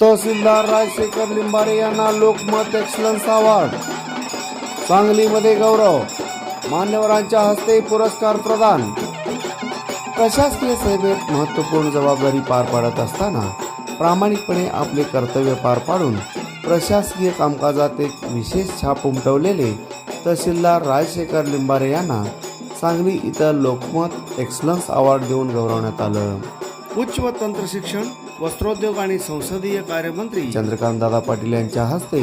तहसीलदार राजशेखर लिंबारे यांना Lokmat excellence award. सांगलीमध्ये गौरव. मान्यवरांच्या हस्ते पुरस्कार प्रदान. प्रशासकीय सेवेत महत्त्वपूर्ण जबाबदारी पार पाडत असताना प्रामाणिकपणे आपले कर्तव्य पार पाडून प्रशासकीय कामकाजात एक विशेष छाप उमटवलेले तहसीलदार राजशेखर लिंबारे यांना सांगली इथं लोकमत एक्सलन्स अवॉर्ड देऊन गौरवण्यात आलं. उच्च व तंत्र शिक्षण, वस्त्रोद्योग आणि संसदीय कार्यमंत्री चंद्रकांतदादा पाटील यांच्या हस्ते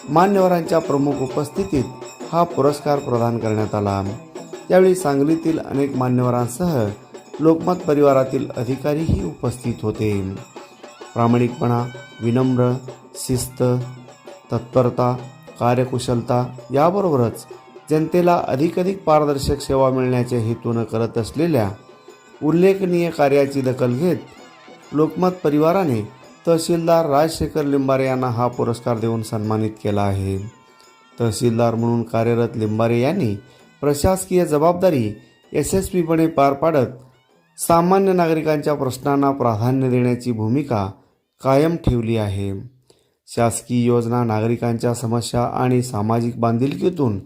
मान्यवरांच्या प्रमुख उपस्थितीत हा पुरस्कार प्रदान करण्यात आला. यावेळी सांगलीतील अनेक मान्यवरांसह लोकमत परिवारातील अधिकारीही उपस्थित होते. प्रामाणिकपणा, विनम्र, शिस्त, तत्परता, कार्यकुशलता याबरोबरच जनतेला अधिकाधिक पारदर्शक सेवा मिळण्याच्या हेतून करत असलेल्या उल्लेखनीय कार्याची दखल घेत लोकमत परिवाराने तहसीलदार राजशेखर लिंबारे यांना हा पुरस्कार देऊन सन्मानित केला आहे. तहसीलदार म्हणून कार्यरत लिंबारे यांनी प्रशासकीय जबाबदारी यशस्वीपणे पार पाडत सामान्य नागरिकांच्या प्रश्नांना प्राधान्य देण्याची भूमिका कायम ठेवली आहे. शासकीय योजना, नागरिकांच्या समस्या आणि सामाजिक बांधिलकीतून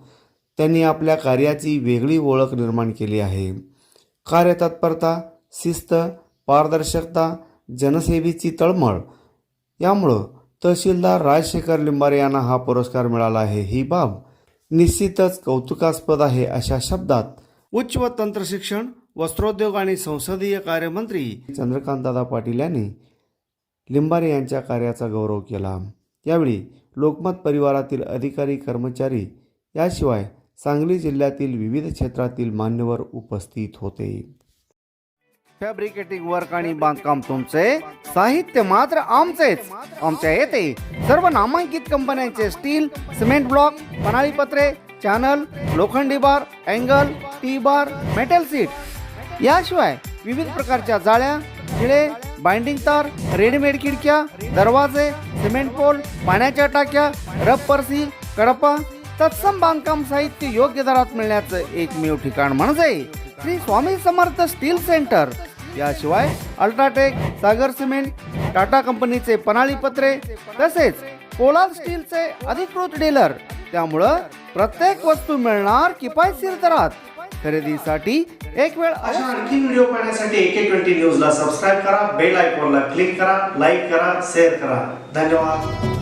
त्यांनी आपल्या कार्याची वेगळी ओळख निर्माण केली आहे. कार्यतत्परता, शिस्त, पारदर्शकता, जनसेवेची तळमळ यामुळं तहसीलदार राजशेखर लिंबारे यांना हा पुरस्कार मिळाला आहे. ही बाब निश्चितच कौतुकास्पद आहे, अशा शब्दात उच्च व तंत्र शिक्षण, वस्त्रोद्योग आणि संसदीय कार्यमंत्री चंद्रकांतदादा पाटील यांनी लिंबारे यांच्या कार्याचा गौरव केला. यावेळी लोकमत परिवारातील अधिकारी, कर्मचारी याशिवाय सांगली जिल्ह्यातील विविध क्षेत्रातील मान्यवर उपस्थित होते. फॅब्रिकेटिंग वर्क आणि बांधकाम तुमचे, साहित्य मात्र आमचेच. आमच्या येथे सर्व नामांकित कंपन्यांचे स्टील, सिमेंट ब्लॉक, पन्हाळीपत्रे, चॅनल, लोखंडी bar, angle, T bar, metal sheet याशिवाय विविध प्रकारच्या जाळ्या, खिळे, बाइंडिंग तार, रेडीमेड खिडक्या, दरवाजे, सिमेंट पोल, पाण्याच्या टाक्या, रबर सील, कडपा, तत्सम बांधकाम साहित्य योग्य दरात मिळण्याचं एकमेव ठिकाण म्हणजे श्री स्वामी समर्थ स्टील सेंटर. याशिवाय अल्ट्राटेक, सागर सिमेंट, टाटा कंपनीचे पन्हाळीपत्रे तसेच पोलाद स्टीलचे अधिकृत डीलर. त्यामुळं प्रत्येक वस्तू मिळणार किफायतशीर दरात. खरेदीसाठी एक वेळ आणखी व्हिडिओ पाहण्यासाठी AK20 न्यूजला सबस्क्राईब करा, बेल आयकॉनला क्लिक करा, लाईक करा, शेअर करा. धन्यवाद.